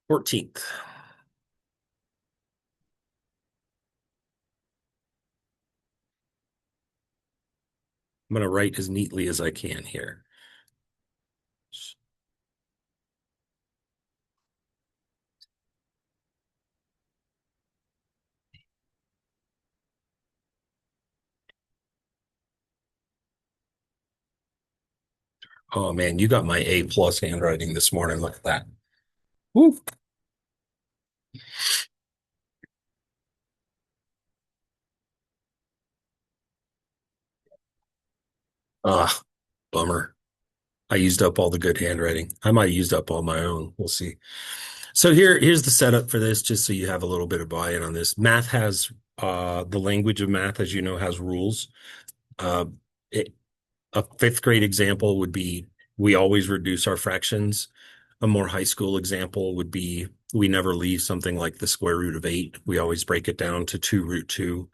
14th. I'm going to write as neatly as I can here. Oh man, you got my A plus handwriting this morning. Look at that. Woo. Ah, bummer. I used up all the good handwriting. I might have used up all my own. We'll see. So here's the setup for this, just so you have a little bit of buy-in on this. Math has the language of math, as you know, has rules. Uh, it, a fifth grade example would be we always reduce our fractions. A more high school example would be we never leave something like the square root of 8. We always break it down to 2 root 2.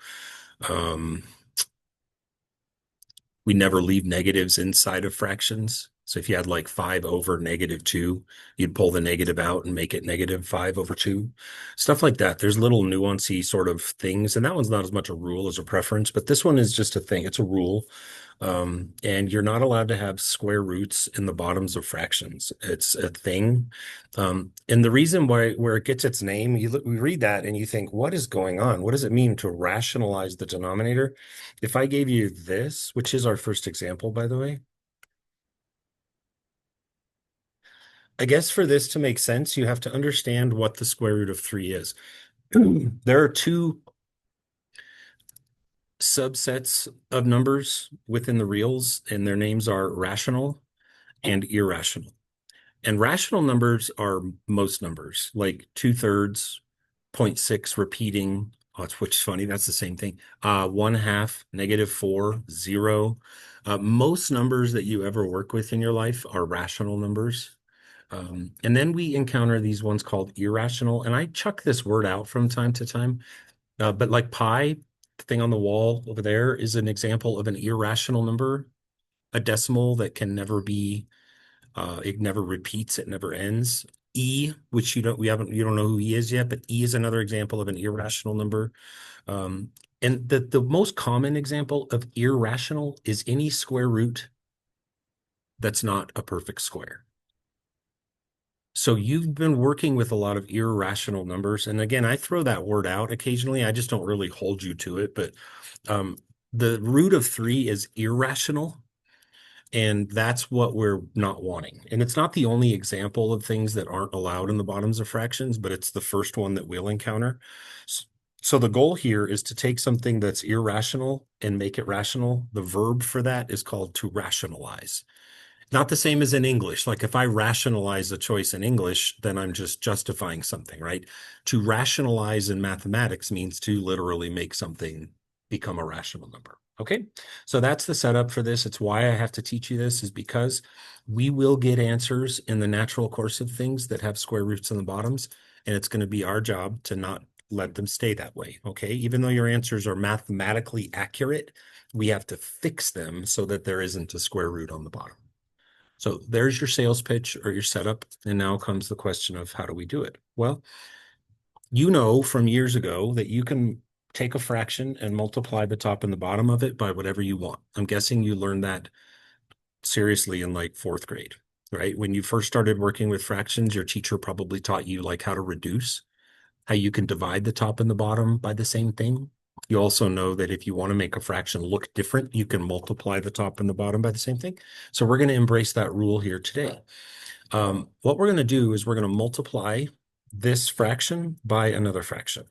Um, we never leave negatives inside of fractions. So if you had like 5 over -2, you'd pull the negative out and make it -5/2. Stuff like that. There's little nuancy sort of things. And that one's not as much a rule as a preference, but this one is just a thing. It's a rule. And you're not allowed to have square roots in the bottoms of fractions. It's a thing. And the reason why where it gets its name, we read that and you think, what is going on? What does it mean to rationalize the denominator? If I gave you this, which is our first example, by the way, I guess for this to make sense, you have to understand what the square root of 3 is. There are two subsets of numbers within the reals, and their names are rational and irrational. And rational numbers are most numbers, like 2/3, zero point 0.6 repeating, which is funny, that's the same thing. 1/2, -4, 0. Most numbers that you ever work with in your life are rational numbers. And then we encounter these ones called irrational, and I chuck this word out from time to time. But like pi, the thing on the wall over there, is an example of an irrational number, a decimal that can never be it never repeats, it never ends. E, which you don't know who E is yet, but E is another example of an irrational number. And the most common example of irrational is any square root that's not a perfect square. So you've been working with a lot of irrational numbers. And again, I throw that word out occasionally. I just don't really hold you to it. But um, the root of 3 is irrational. And that's what we're not wanting. And it's not the only example of things that aren't allowed in the bottoms of fractions, but it's the first one that we'll encounter. So the goal here is to take something that's irrational and make it rational. The verb for that is called to rationalize. Not the same as in English. Like if I rationalize a choice in English, then I'm just justifying something, right? To rationalize in mathematics means to literally make something become a rational number. Okay, so that's the setup for this. It's why I have to teach you this, is because we will get answers in the natural course of things that have square roots in the bottoms, and it's going to be our job to not let them stay that way. Okay, even though your answers are mathematically accurate, we have to fix them so that there isn't a square root on the bottom. So there's your sales pitch or your setup. And now comes the question of how do we do it? Well, you know from years ago that you can take a fraction and multiply the top and the bottom of it by whatever you want. I'm guessing you learned that seriously in like 4th grade, right? When you first started working with fractions, your teacher probably taught you like how to reduce, how you can divide the top and the bottom by the same thing. You also know that if you want to make a fraction look different, you can multiply the top and the bottom by the same thing. So we're going to embrace that rule here today. What we're going to do is we're going to multiply this fraction by another fraction.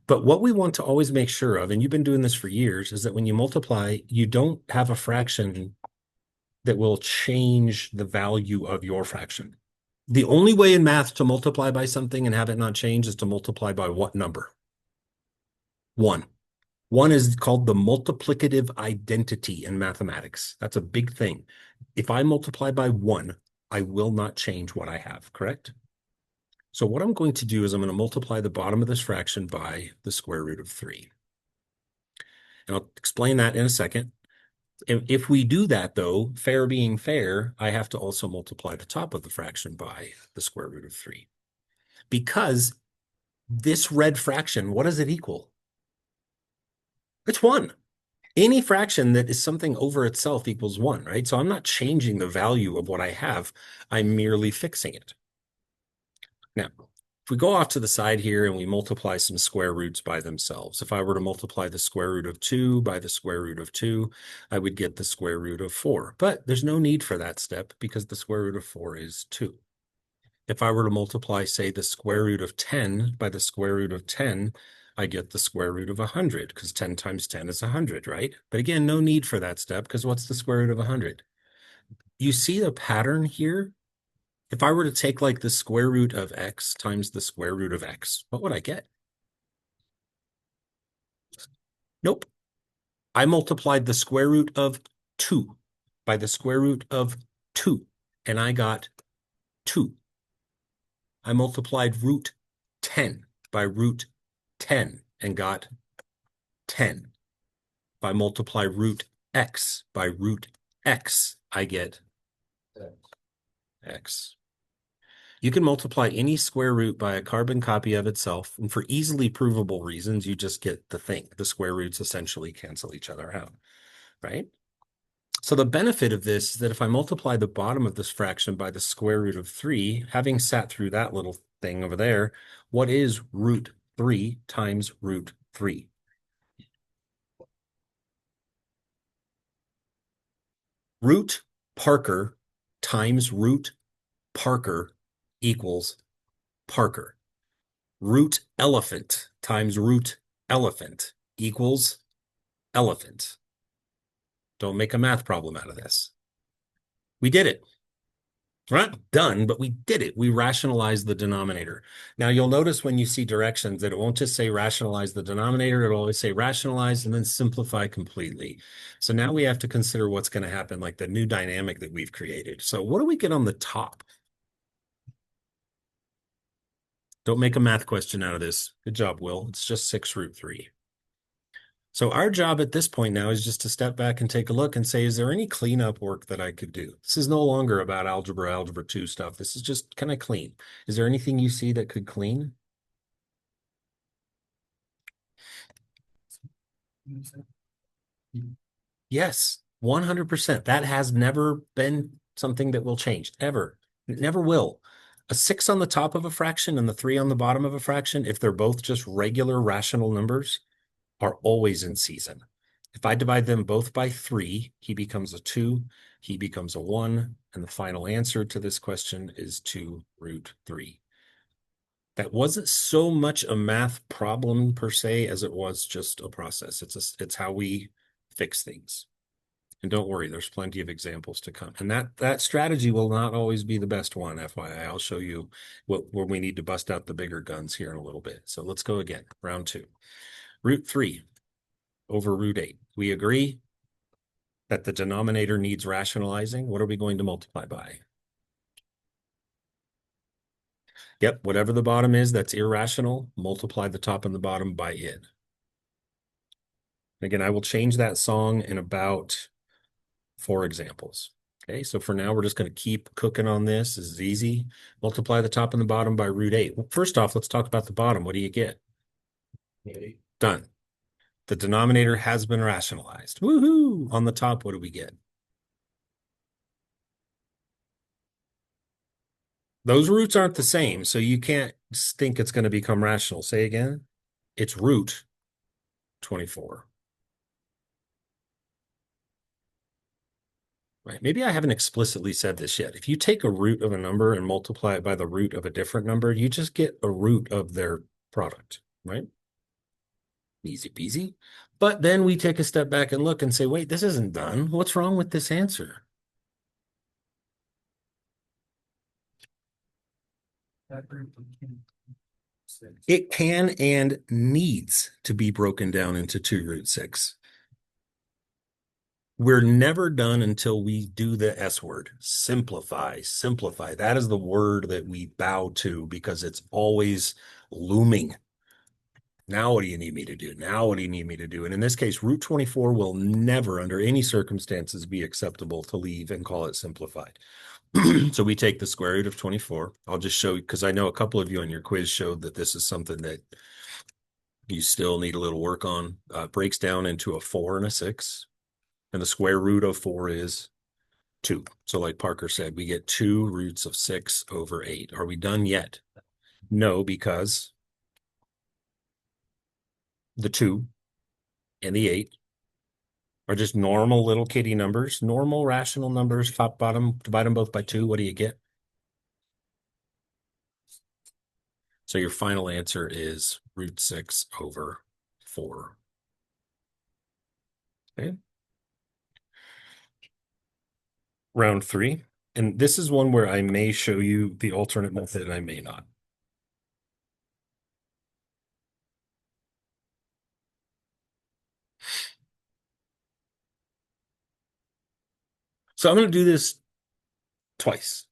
But what we want to always make sure of, and you've been doing this for years, is that when you multiply, you don't have a fraction that will change the value of your fraction. The only way in math to multiply by something and have it not change is to multiply by what number? 1. 1 is called the multiplicative identity in mathematics. That's a big thing. If I multiply by 1, I will not change what I have, correct? So what I'm going to do is I'm going to multiply the bottom of this fraction by the square root of 3. And I'll explain that in a second. If we do that, though, fair being fair, I have to also multiply the top of the fraction by the square root of 3. Because this red fraction, what does it equal? It's 1. Any fraction that is something over itself equals 1, right? So I'm not changing the value of what I have. I'm merely fixing it. Now, if we go off to the side here and we multiply some square roots by themselves, if I were to multiply the square root of 2 by the square root of 2, I would get the square root of 4. But there's no need for that step because the square root of 4 is 2. If I were to multiply, say, the square root of 10 by the square root of 10, I get the square root of 100 because 10 times 10 is 100, right? But again, no need for that step because what's the square root of 100? You see the pattern here? If I were to take like the square root of x times the square root of x, what would I get? Nope. I multiplied the square root of 2 by the square root of 2, and I got 2. I multiplied root 10 by root 10 and got 10. If I multiply root x by root x, I get x. You can multiply any square root by a carbon copy of itself, and for easily provable reasons, you just get the thing. The square roots essentially cancel each other out, right? So the benefit of this is that if I multiply the bottom of this fraction by the square root of 3, having sat through that little thing over there, what is root 3 times root 3? Root Parker times root Parker equals Parker. Root elephant times root elephant equals elephant. Don't make a math problem out of this. We did it. We're not done, but we did it. We rationalized the denominator. Now you'll notice when you see directions that it won't just say rationalize the denominator, it'll always say rationalize and then simplify completely. So now we have to consider what's going to happen, like the new dynamic that we've created. So what do we get on the top? Don't make a math question out of this. Good job, Will. It's just 6 root 3. So our job at this point now is just to step back and take a look and say, is there any cleanup work that I could do? This is no longer about algebra 2 stuff. This is just, can I clean? Is there anything you see that could clean? Yes, 100%. That has never been something that will change, ever. It never will. A 6 on the top of a fraction and the 3 on the bottom of a fraction, if they're both just regular rational numbers, are always in season. If I divide them both by 3, he becomes a 2, he becomes a 1, and the final answer to this question is 2 root 3. That wasn't so much a math problem per se as it was just a process. It's how we fix things. And don't worry, there's plenty of examples to come. And that strategy will not always be the best one, FYI. I'll show you where we need to bust out the bigger guns here in a little bit. So let's go again, round 2. Root 3 over root 8. We agree that the denominator needs rationalizing. What are we going to multiply by? Yep, whatever the bottom is that's irrational, multiply the top and the bottom by it. Again, I will change that song in about 4 examples. Okay, so for now, we're just going to keep cooking on this. This is easy. Multiply the top and the bottom by root 8. Well, first off, let's talk about the bottom. What do you get? 8. Done. The denominator has been rationalized. Woohoo! On the top, what do we get? Those roots aren't the same, so you can't think it's going to become rational. Say again. It's root 24. Right. Maybe I haven't explicitly said this yet. If you take a root of a number and multiply it by the root of a different number, you just get a root of their product, right? Easy peasy. But then we take a step back and look and say, wait, this isn't done. What's wrong with this answer? It can and needs to be broken down into 2 root 6. We're never done until we do the S word. Simplify, simplify. That is the word that we bow to because it's always looming. Now, what do you need me to do? Now, what do you need me to do? And in this case, root 24 will never, under any circumstances, be acceptable to leave and call it simplified. So we take the square root of 24. I'll just show you, because I know a couple of you on your quiz showed that this is something that you still need a little work on. It breaks down into a 4 and a 6. And the square root of 4 is 2. So like Parker said, we get 2 roots of 6 over 8. Are we done yet? No, because the 2 and the 8 are just normal little kitty numbers, normal rational numbers, top, bottom, divide them both by 2. What do you get? So your final answer is root 6 over 4. Okay. Round 3. And this is one where I may show you the alternate method and I may not. So I'm going to do this twice.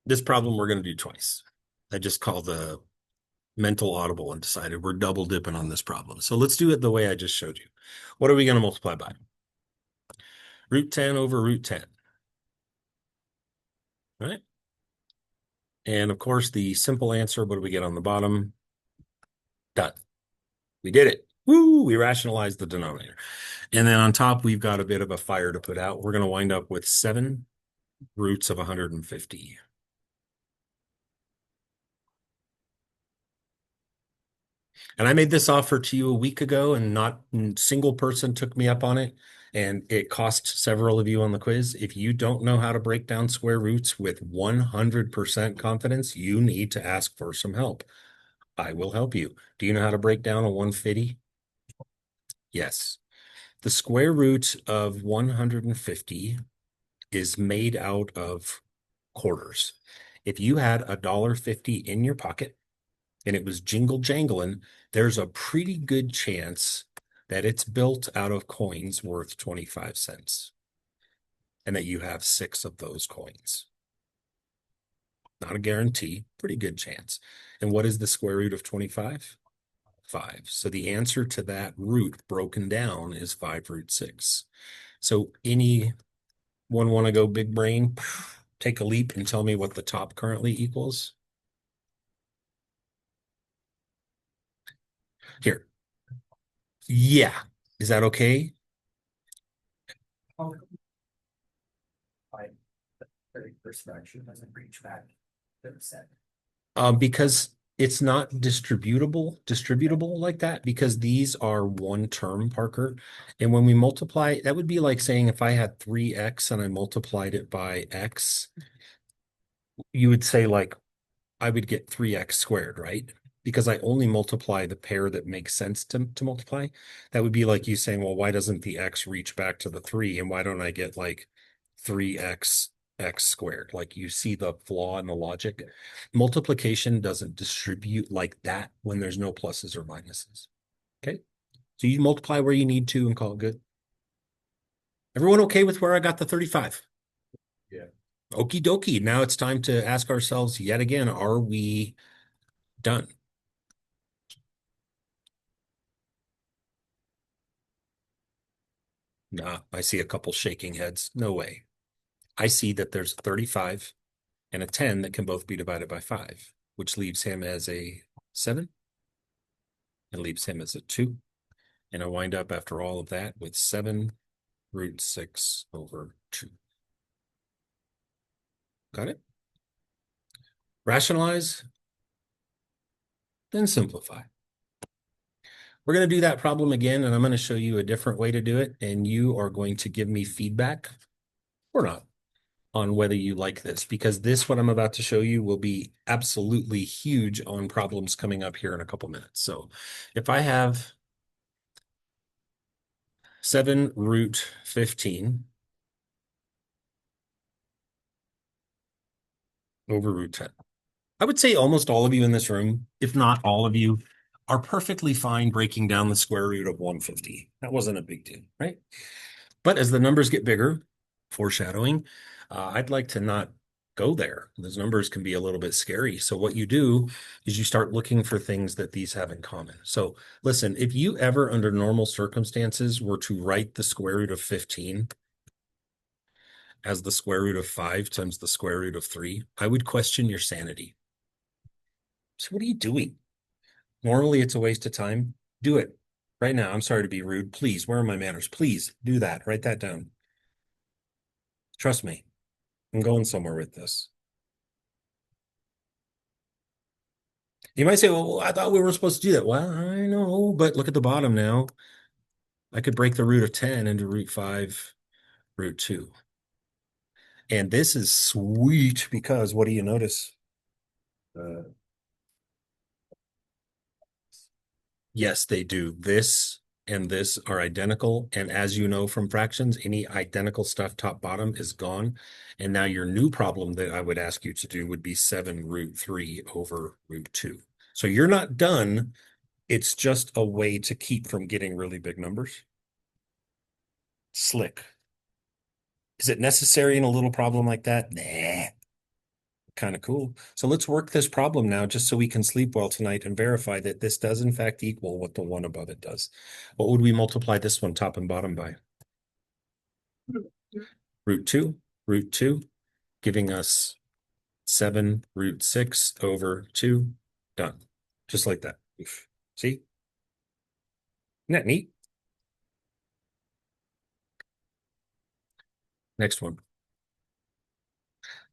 This problem we're going to do twice. I just call the mental audible and decided we're double dipping on this problem. So let's do it the way I just showed you. What are we going to multiply by? Root 10 over root 10. Right? And of course, the simple answer, what do we get on the bottom? Done. We did it. Woo! We rationalized the denominator. And then on top, we've got a bit of a fire to put out. We're going to wind up with 7 roots of 150. And I made this offer to you a week ago, and not a single person took me up on it. And it cost several of you on the quiz. If you don't know how to break down square roots with 100% confidence, you need to ask for some help. I will help you. Do you know how to break down a 150? Yes. The square root of 150 is made out of quarters. If you had $1.50 in your pocket and it was jingle jangling, there's a pretty good chance that it's built out of coins worth 25 cents and that you have 6 of those coins. Not a guarantee, pretty good chance. And what is the square root of 25? 5. So the answer to that root broken down is 5 root 6. So anyone want to go big brain? Take a leap and tell me what the top currently equals. Here. Yeah. Is that okay? Because it's not distributable like that, because these are one term, Parker. And when we multiply, that would be like saying if I had 3x and I multiplied it by x, you would say like I would get 3x squared, right? Because I only multiply the pair that makes sense to multiply. That would be like you saying, well, why doesn't the x reach back to the 3? And why don't I get like 3x x squared? Like you see the flaw in the logic. Multiplication doesn't distribute like that when there's no pluses or minuses. Okay. So you multiply where you need to and call it good. Everyone okay with where I got the 35? Yeah. Okie dokie. Now it's time to ask ourselves yet again, are we done? Nah, I see a couple shaking heads. No way. I see that there's 35 and a 10 that can both be divided by 5, which leaves him as a 7 and leaves him as a 2. And I wind up after all of that with 7 root 6 over 2. Got it? Rationalize, then simplify. We're going to do that problem again, and I'm going to show you a different way to do it, and you are going to give me feedback or not on whether you like this, because this, what I'm about to show you, will be absolutely huge on problems coming up here in a couple minutes. So if I have 7 root 15 over root 10, I would say almost all of you in this room, if not all of you, are perfectly fine breaking down the square root of 150. That wasn't a big deal, right? But as the numbers get bigger, foreshadowing, I'd like to not go there. Those numbers can be a little bit scary. So what you do is you start looking for things that these have in common. So listen, if you ever under normal circumstances were to write the square root of 15 as the square root of 5 times the square root of 3, I would question your sanity. So what are you doing? Normally it's a waste of time. Do it right now. I'm sorry to be rude. Please, where are my manners? Please do that. Write that down. Trust me. I'm going somewhere with this. You might say, well, I thought we were supposed to do that. Well, I know, but look at the bottom now. I could break the root of 10 into root 5, root 2. And this is sweet because what do you notice? Uh, yes, they do. This and this are identical. And as you know from fractions, any identical stuff top bottom is gone. And now your new problem that I would ask you to do would be 7 root 3 over root 2. So you're not done. It's just a way to keep from getting really big numbers. Slick. Is it necessary in a little problem like that? Nah. Kind of cool. So let's work this problem now just so we can sleep well tonight and verify that this does in fact equal what the one above it does. What would we multiply this one top and bottom by? Root 2, giving us 7 root 6 over 2. Done. Just like that. Oof. See? Isn't that neat? Next one.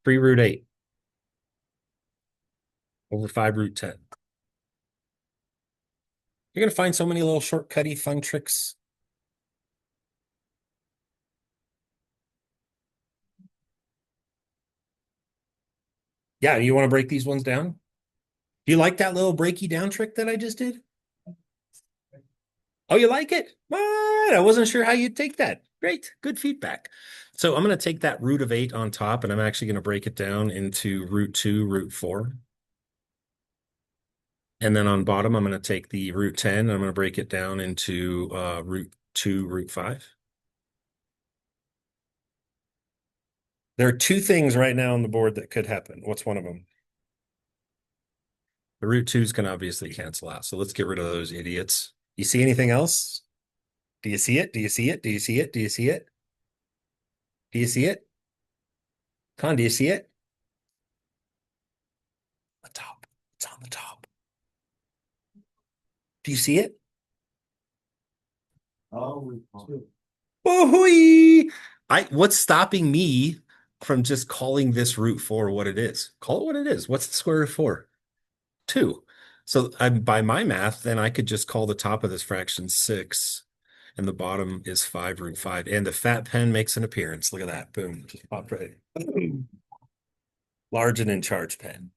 3 root 8 over 5 root 10. You're going to find so many little shortcutty fun tricks. Yeah, you want to break these ones down? Do you like that little breaky down trick that I just did? Oh, you like it? What? I wasn't sure how you'd take that. Great, good feedback. So I'm going to take that root of 8 on top, and I'm actually going to break it down into root 2, root 4. And then on bottom, I'm going to take the root 10, and I'm going to break it down into root 2, root 5. There are two things right now on the board that could happen. What's one of them? The root 2s can obviously cancel out. So let's get rid of those idiots. You see anything else? Do you see it? Do you see it? Do you see it? Do you see it? Do you see it? Con, do you see it? The top. It's on the top. Do you see it? Oh, oh, what's stopping me from just calling this root 4 what it is? Call it what it is. What's the square root of 4? 2. So by my math, then I could just call the top of this fraction 6, and the bottom is 5 root 5. And the fat pen makes an appearance. Look at that. Boom. Just popped right. Large and in charge pen.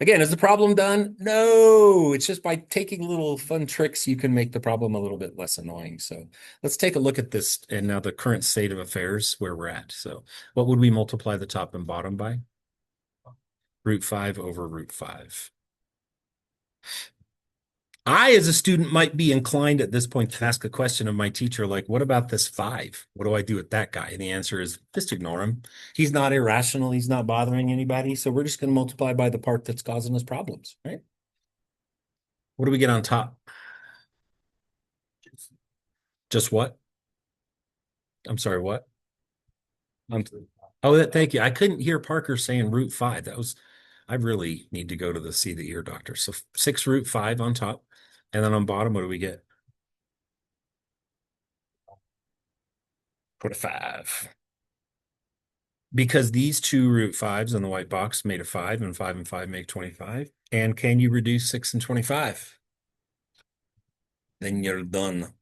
Again, is the problem done? No, it's just by taking little fun tricks, you can make the problem a little bit less annoying. So let's take a look at this and now the current state of affairs where we're at. So what would we multiply the top and bottom by? Root 5 over root 5. I, as a student, might be inclined at this point to ask a question of my teacher, like, what about this 5? What do I do with that guy? And the answer is just ignore him. He's not irrational. He's not bothering anybody. So we're just going to multiply by the part that's causing us problems, right? What do we get on top? Just what? I'm sorry, what? Um, thank you. I couldn't hear Parker saying root 5. I really need to go to see the ear doctor. So 6 root 5 on top. And then on bottom, what do we get? Put a 5. Because these two root 5s in the white box made a 5, and 5 and 5 make 25. And can you reduce 6 and 25? Then you're done.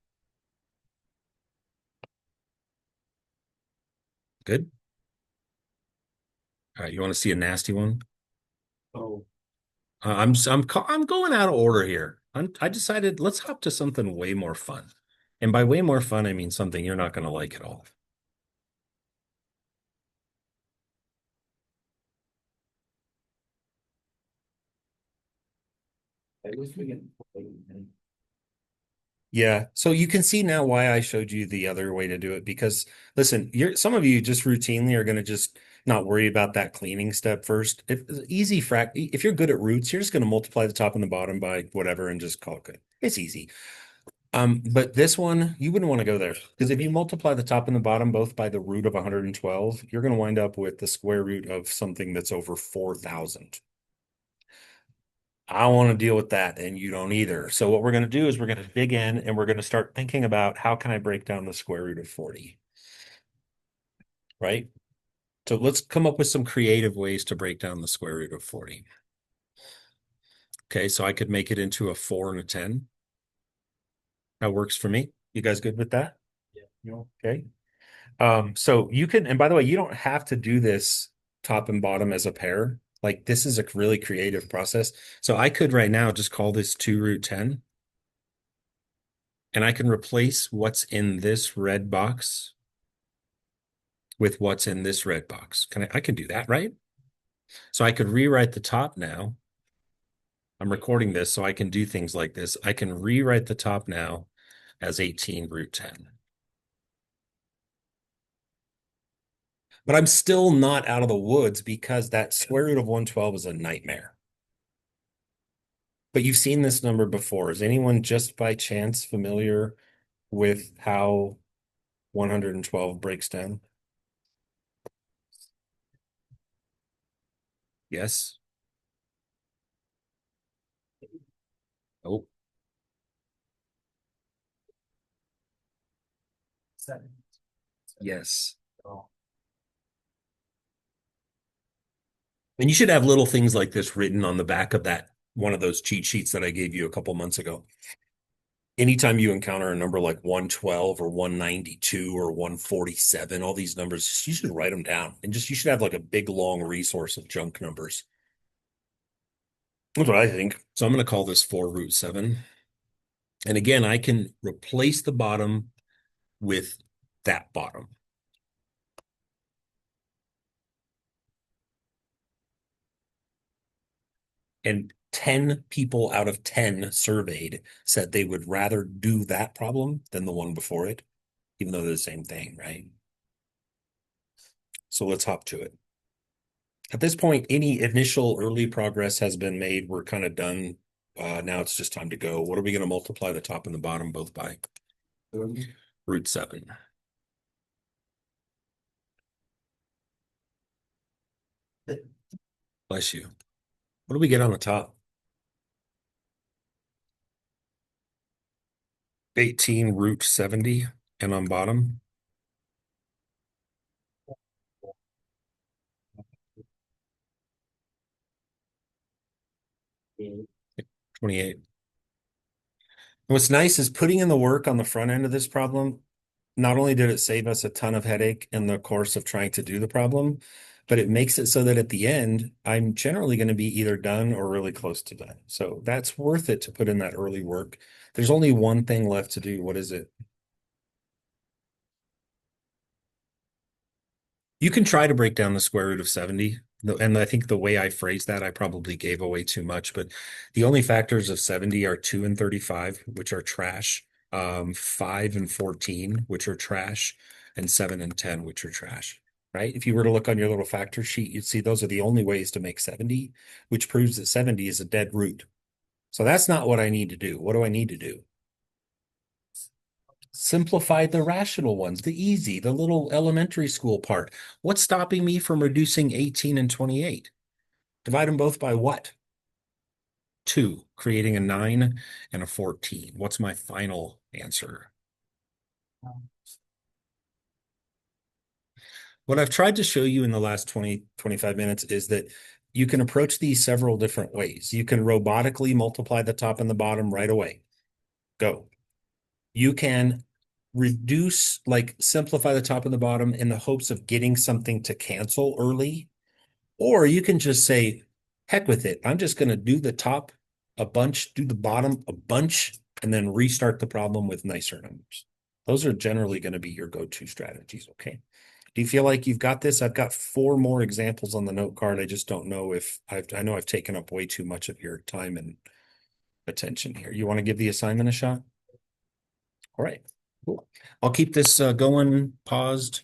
Good. All right, you want to see a nasty one? Oh. I'm going out of order here. I decided let's hop to something way more fun. And by way more fun, I mean something you're not going to like at all. Yeah. So you can see now why I showed you the other way to do it because listen, some of you just routinely are going to just not worry about that cleaning step first. If you're good at roots, you're just going to multiply the top and the bottom by whatever and just call it good. It's easy. But this one, you wouldn't want to go there because if you multiply the top and the bottom both by the root of 112, you're going to wind up with the square root of something that's over 4,000. I don't want to deal with that, and you don't either. So what we're going to do is we're going to dig in and we're going to start thinking about how can I break down the square root of 40, right? So let's come up with some creative ways to break down the square root of 40. Okay, so I could make it into a 4 and a 10. That works for me. You guys good with that? Yeah. Okay. So you can, and by the way, you don't have to do this top and bottom as a pair. Like this is a really creative process. So I could right now just call this 2 root 10, and I can replace what's in this red box with what's in this red box. I can do that, right? So I could rewrite the top now. I'm recording this so I can do things like this. I can rewrite the top now as 18 root 10. But I'm still not out of the woods because that square root of 112 is a nightmare. But you've seen this number before. Is anyone just by chance familiar with how 112 breaks down? Yes. Oh, yes. And you should have little things like this written on the back of that one of those cheat sheets that I gave you a couple months ago. Anytime you encounter a number like 112 or 192 or 147, all these numbers, you should write them down and just you should have like a big long resource of junk numbers. That's what I think. So I'm going to call this 4 root 7. And again, I can replace the bottom with that bottom. And 10 people out of 10 surveyed said they would rather do that problem than the one before it, even though they're the same thing, right? So let's hop to it. At this point, any initial early progress has been made. We're kind of done. Now it's just time to go. What are we going to multiply the top and the bottom both by? Root 7. Bless you. What do we get on the top? 18 root 70. And on bottom? 28. What's nice is putting in the work on the front end of this problem. Not only did it save us a ton of headache in the course of trying to do the problem, but it makes it so that at the end, I'm generally going to be either done or really close to done. So that's worth it to put in that early work. There's only one thing left to do. What is it? You can try to break down the square root of 70. And I think the way I phrased that, I probably gave away too much. But the only factors of 70 are 2 and 35, which are trash, 5 and 14, which are trash, and 7 and 10, which are trash. Right? If you were to look on your little factor sheet, you'd see those are the only ways to make 70, which proves that 70 is a dead root. So that's not what I need to do. What do I need to do? Simplify the rational ones, the easy, the little elementary school part. What's stopping me from reducing 18 and 28? Divide them both by what? 2, creating a 9 and a 14. What's my final answer? What I've tried to show you in the last 20, 25 minutes is that you can approach these several different ways. You can robotically multiply the top and the bottom right away. Go. You can reduce, like simplify the top and the bottom in the hopes of getting something to cancel early. Or you can just say, heck with it. I'm just going to do the top a bunch, do the bottom a bunch, and then restart the problem with nicer numbers. Those are generally going to be your go-to strategies. Okay. Do you feel like you've got this? I've got 4 more examples on the note card. I just don't know if I know I've taken up way too much of your time and attention here. You want to give the assignment a shot? All right. Cool. I'll keep this going paused.